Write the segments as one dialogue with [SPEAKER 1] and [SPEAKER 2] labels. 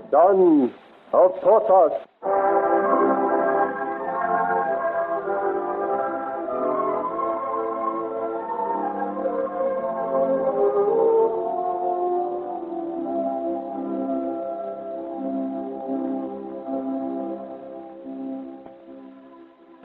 [SPEAKER 1] John of Porthos.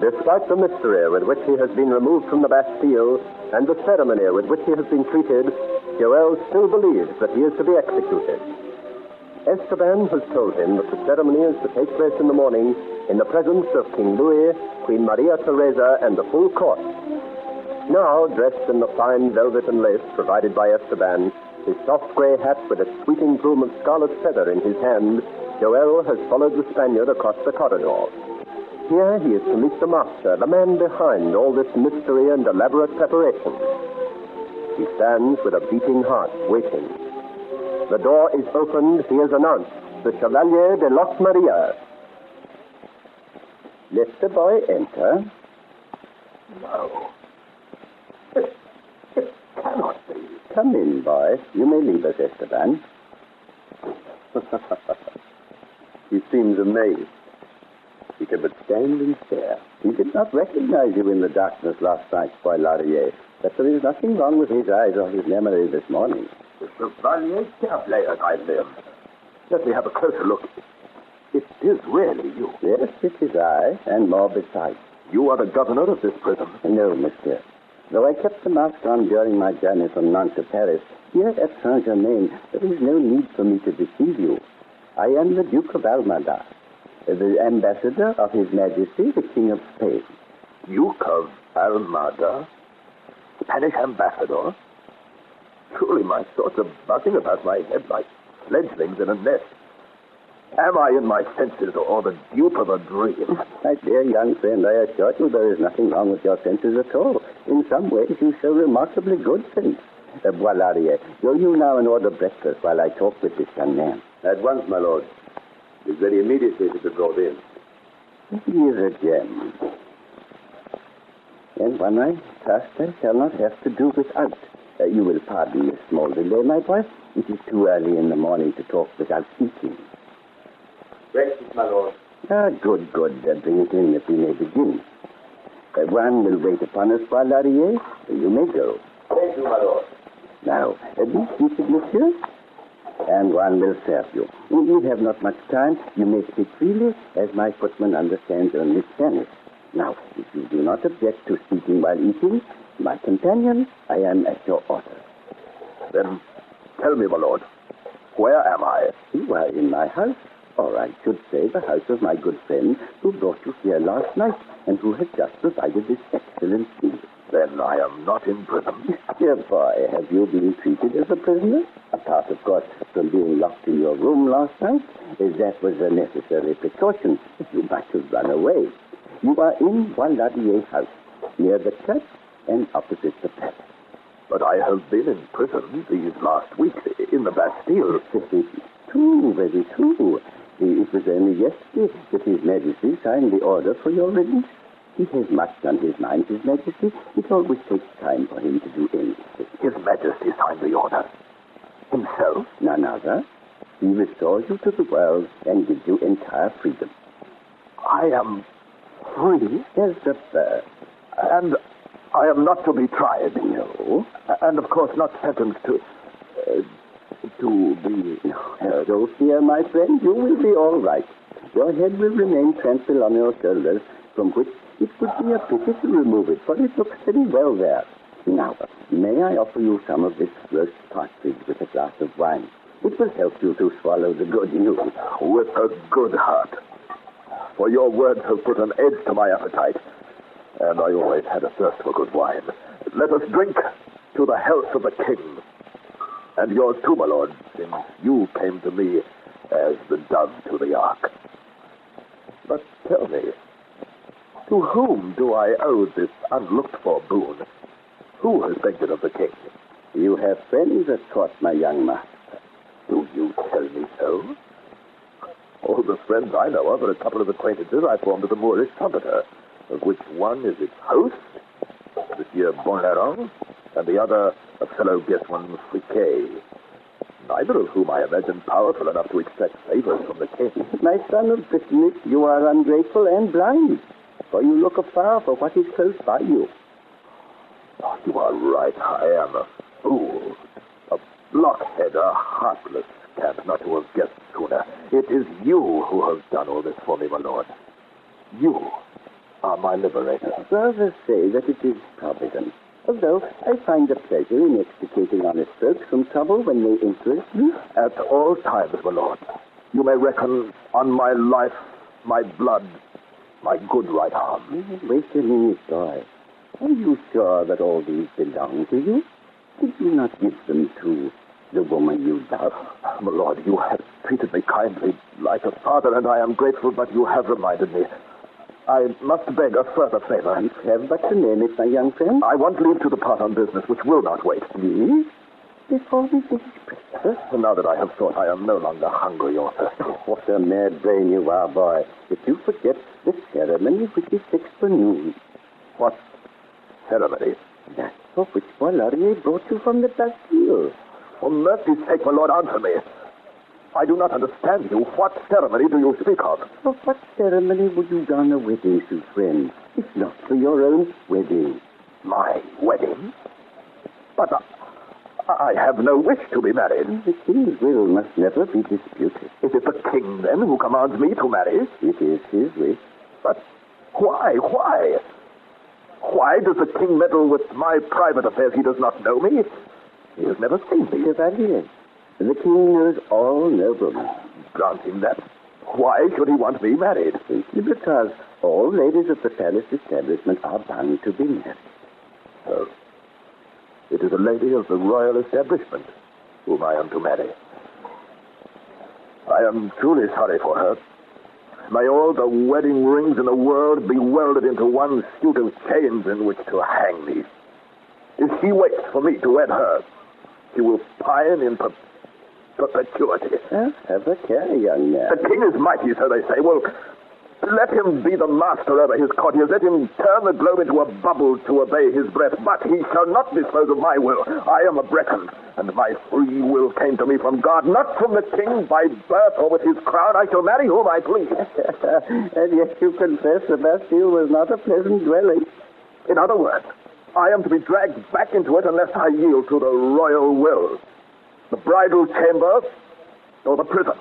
[SPEAKER 1] Despite the mystery with which he has been removed from the Bastille and the ceremony with which he has been treated, Joel still believes that he is to be executed. Esteban has told him that the ceremony is to take place in the morning in the presence of King Louis, Queen Maria Theresa, and the full court. Now, dressed in the fine velvet and lace provided by Esteban, his soft gray hat with its sweeping plume of scarlet feather in his hand, Joel has followed the Spaniard across the corridor. Here he is to meet the master, the man behind all this mystery and elaborate preparation. He stands with a beating heart, waiting. The door is opened. He is announced, the Chevalier de Los Maria.
[SPEAKER 2] Let the boy enter.
[SPEAKER 1] No. It cannot be.
[SPEAKER 2] Come in, boy. You may leave us, Esteban.
[SPEAKER 1] He seems amazed. He could but stand and stare.
[SPEAKER 2] He did not recognize you in the darkness last night, Boy Laurier. But there is nothing wrong with his eyes or his memory this morning.
[SPEAKER 1] The Chevalier Chablais, as I live. Let me have a closer look. It is really you.
[SPEAKER 2] Yes, it is I, and more besides.
[SPEAKER 1] You are the governor of this prison?
[SPEAKER 2] No, monsieur. Though I kept the mask on during my journey from Nantes to Paris, here at Saint-Germain, there is no need for me to deceive you. I am the Duke of Almada, the ambassador of His Majesty, the King of Spain.
[SPEAKER 1] Duke of Almada? Spanish ambassador? Truly, my thoughts are buzzing about my head like fledglings in a nest. Am I in my senses or the dupe of a dream?
[SPEAKER 2] My dear young friend, I assure you there is nothing wrong with your senses at all. In some ways, you show remarkably good sense. Bois Laurier, go you now and order breakfast while I talk with this young man.
[SPEAKER 1] At once, my lord. He's ready immediately to be brought in.
[SPEAKER 2] He is a gem. And when I trust I shall not have to do without. You will pardon this small delay, my boy. It is too early in the morning to talk without eating.
[SPEAKER 1] Breakfast, my lord.
[SPEAKER 2] Good. Bring it in if we may begin. One will wait upon us, Bois Laurier. You may go.
[SPEAKER 1] Thank you, my lord.
[SPEAKER 2] Now, be seated, monsieur. And one will serve you. We have not much time. You may speak freely, as my footman understands only Spanish. Now, if you do not object to speaking while eating, my companion, I am at your order.
[SPEAKER 1] Then tell me, my lord, where am I?
[SPEAKER 2] You are in my house, or I should say the house of my good friend who brought you here last night and who has just provided this excellent meal.
[SPEAKER 1] Then I am not in prison.
[SPEAKER 2] Dear boy, have you been treated as a prisoner? Apart, of course, from being locked in your room last night, that was a necessary precaution. You might have run away. You are in Bois Laurier's house, near the church and opposite the palace.
[SPEAKER 1] But I have been in prison these last weeks, in the Bastille.
[SPEAKER 2] True, very true. It was only yesterday that His Majesty signed the order for your release. He has much on his mind, His Majesty. It always takes time for him to do anything.
[SPEAKER 1] His Majesty signed the order. Himself?
[SPEAKER 2] None other. He restores you to the world and gives you entire freedom.
[SPEAKER 1] I am free?
[SPEAKER 2] As a bird.
[SPEAKER 1] And I am not to be tried?
[SPEAKER 2] No.
[SPEAKER 1] And, of course, not sentenced to be...
[SPEAKER 2] Don't fear, my friend. You will be all right. Your head will remain tranquil on your shoulders, from which it would be a pity to remove it, for it looks very well there. Now, may I offer you some of this roast partridge with a glass of wine? It will help you to swallow the good news.
[SPEAKER 1] With a good heart. For your words have put an edge to my appetite. And I always had a thirst for good wine. Let us drink to the health of the king. And yours too, my lord, since you came to me as the dove to the ark. But tell me, to whom do I owe this unlooked-for boon? Who has begged it of the king?
[SPEAKER 2] You have friends at court, my young master.
[SPEAKER 1] Do you tell me so? All the friends I know of are a couple of acquaintances I formed with a Moorish trumpeter, of which one is its host, Monsieur Bonlaurent,
[SPEAKER 3] and the other a fellow guessman, Friquet, neither of whom I imagine powerful enough to extract favors from the king.
[SPEAKER 2] My son of Brittany, you are ungrateful and blind, for you look afar for what is close by you.
[SPEAKER 3] Oh, you are right. I am a fool. A blockhead, a heartless scamp, not to have guessed sooner. It is you who have done all this for me, my lord. You are my liberator.
[SPEAKER 2] Brothers say that it is providence, although I find a pleasure in extricating honest folks from trouble when they interest me.
[SPEAKER 3] At all times, my lord, you may reckon on my life, my blood, my good right arm.
[SPEAKER 2] Wait a minute, boy. Are you sure that all these belong to you? Did you not give them to the woman you love?
[SPEAKER 3] My lord, you have treated me kindly, like a father, and I am grateful, but you have reminded me. I must beg a further favor.
[SPEAKER 2] You have but to name it, my young friend.
[SPEAKER 3] I want leave to depart on business, which will not wait.
[SPEAKER 2] Leave? Before we finish breakfast?
[SPEAKER 3] Now that I have thought, I am no longer hungry or thirsty.
[SPEAKER 2] What a mad brain you are, boy. If you forget the ceremony which is fixed for noon.
[SPEAKER 3] What ceremony?
[SPEAKER 2] That for which Laurier brought you from the Bastille.
[SPEAKER 3] For mercy's sake, my lord, answer me. I do not understand you. What ceremony do you speak of?
[SPEAKER 2] For what ceremony would you don a wedding suit, friend, if not for your own wedding?
[SPEAKER 3] My wedding? But I have no wish to be married.
[SPEAKER 2] The king's will must never be disputed.
[SPEAKER 3] Is it the king, then, who commands me to marry?
[SPEAKER 2] It is his wish.
[SPEAKER 3] But why? Why does the king meddle with my private affairs? He does not know me. He has never seen me.
[SPEAKER 2] Chevalier, the king knows all noblemen.
[SPEAKER 3] Granting that, why should he want me married?
[SPEAKER 2] Simply because all ladies of the palace establishment are bound to be married.
[SPEAKER 3] So, it is a lady of the royal establishment whom I am to marry. I am truly sorry for her. May all the wedding rings in the world be welded into one suit of chains in which to hang me. If she waits for me to wed her, she will pine in perpetuity.
[SPEAKER 2] Have a care, young man.
[SPEAKER 3] The king is mighty, so they say. Well, let him be the master over his courtiers. Let him turn the globe into a bubble to obey his breath. But he shall not dispose of my will. I am a Breton, and my free will came to me from God, not from the king by birth or with his crown. I shall marry whom I please.
[SPEAKER 2] And yet you confess the Bastille was not a pleasant dwelling.
[SPEAKER 3] In other words, I am to be dragged back into it unless I yield to the royal will. The bridal chamber or the prison.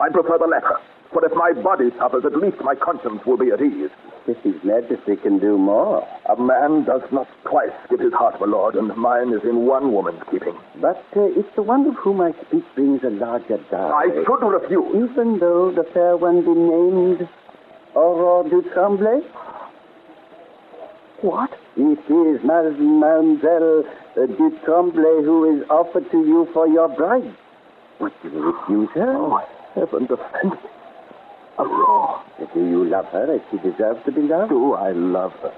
[SPEAKER 3] I prefer the latter. For if my body suffers, at least my conscience will be at ease.
[SPEAKER 2] If His Majesty can do more.
[SPEAKER 3] A man does not twice give his heart, my lord, and mine is in one woman's keeping.
[SPEAKER 2] But if the one of whom I speak brings a larger dowry...
[SPEAKER 3] I should refuse.
[SPEAKER 2] Even though the fair one be named Aurore du Tremblay?
[SPEAKER 3] What?
[SPEAKER 2] It is Mademoiselle du Tremblay who is offered to you for your bride. Would you refuse her?
[SPEAKER 3] Oh, heaven defend me. Aurore.
[SPEAKER 2] Do you love her as she deserves to be loved?
[SPEAKER 3] Do I love her?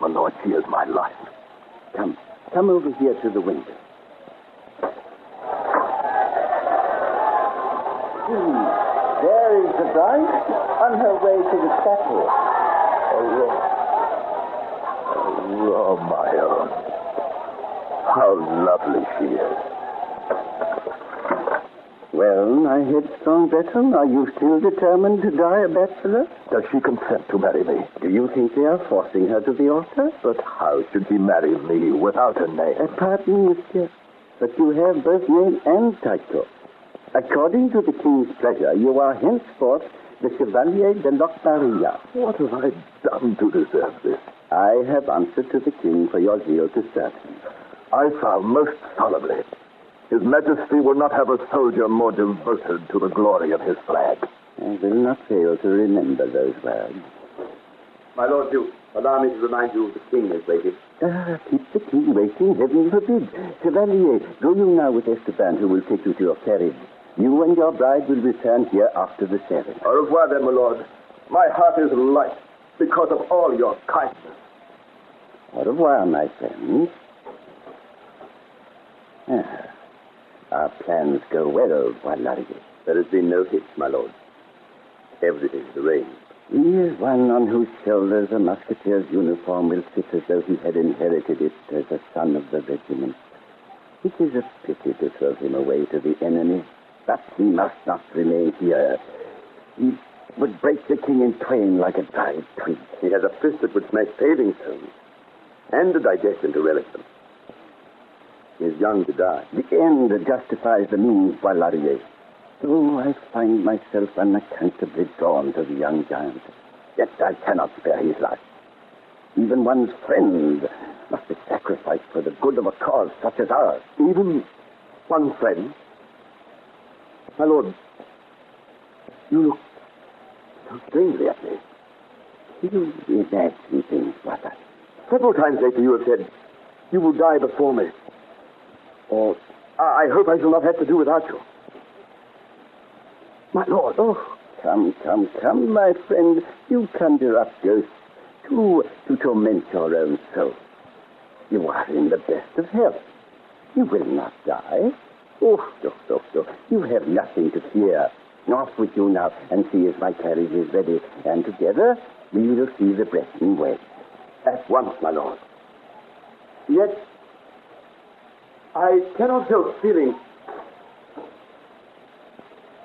[SPEAKER 3] My lord, she is my life.
[SPEAKER 2] Come over here to the window. There is the bride on her way to the chapel.
[SPEAKER 3] Aurore. Aurore, my own. How lovely she is.
[SPEAKER 2] Well, my headstrong Breton, are you still determined to die a bachelor?
[SPEAKER 3] Does she consent to marry me?
[SPEAKER 2] Do you think they are forcing her to the altar?
[SPEAKER 3] But how should she marry me without a name?
[SPEAKER 2] Pardon, monsieur, but you have both name and title. According to the king's pleasure, you are henceforth the Chevalier de Locmaria.
[SPEAKER 3] What have I done to deserve this?
[SPEAKER 2] I have answered to the king for your zeal to serve him.
[SPEAKER 3] I vow most solemnly, His Majesty will not have a soldier more devoted to the glory of his flag.
[SPEAKER 2] I will not fail to remember those words.
[SPEAKER 4] My Lord Duke, allow me to remind you the king is waiting.
[SPEAKER 2] Keep the king waiting, heaven forbid. Chevalier, go you now with Esteban, who will take you to your carriage. You and your bride will return here after the ceremony.
[SPEAKER 3] Au revoir, then, my lord. My heart is light because of all your kindness.
[SPEAKER 2] Au revoir, my friend. Our plans go well, Laurier.
[SPEAKER 4] There has been no hitch, my lord. Everything is arranged.
[SPEAKER 2] He is one on whose shoulders a musketeer's uniform will sit as though he had inherited it as a son of the regiment. It is a pity to throw him away to the enemy, but he must not remain here. He would break the king in twain like a dried twig.
[SPEAKER 4] He has a fist that would smash paving stones and a digestion to relish them. He is young to die.
[SPEAKER 2] The end justifies the means, Boilarier. So I find myself unaccountably drawn to the young giant. Yet I cannot spare his life. Even one's friend must be sacrificed for the good of a cause such as ours.
[SPEAKER 4] Even one friend? My lord, you look so strangely at me.
[SPEAKER 2] You imagine things, Walter.
[SPEAKER 4] Several times lately you have said, you will die before me. Or, I hope I shall not have to do without you. My lord.
[SPEAKER 2] Oh, come, my friend. You conjure up ghosts to torment your own soul. You are in the best of health. You will not die. Oh. You have nothing to fear. Off with you now and see if my carriage is ready. And together we will see the Breton way.
[SPEAKER 4] At once, my lord. Yet, I cannot help feeling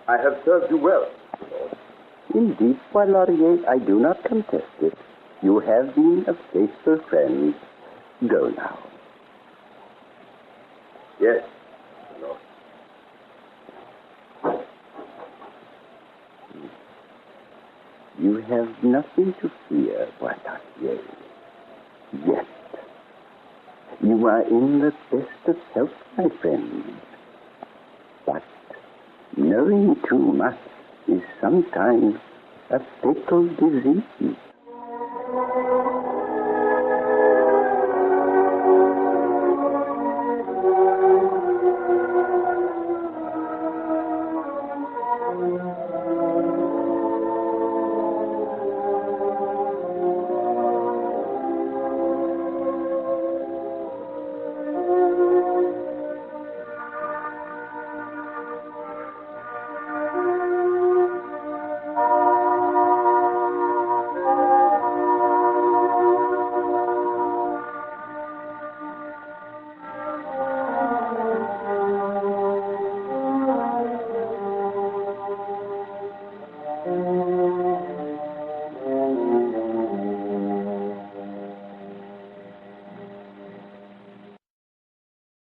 [SPEAKER 4] I have served you well, Lord.
[SPEAKER 2] Indeed, Boilarier, I do not contest it. You have been a faithful friend. Go now.
[SPEAKER 4] Yes, my lord.
[SPEAKER 2] You have nothing to fear, Boilarier. Yet. You are in the best of health, my friend. But knowing too much is sometimes a fatal disease.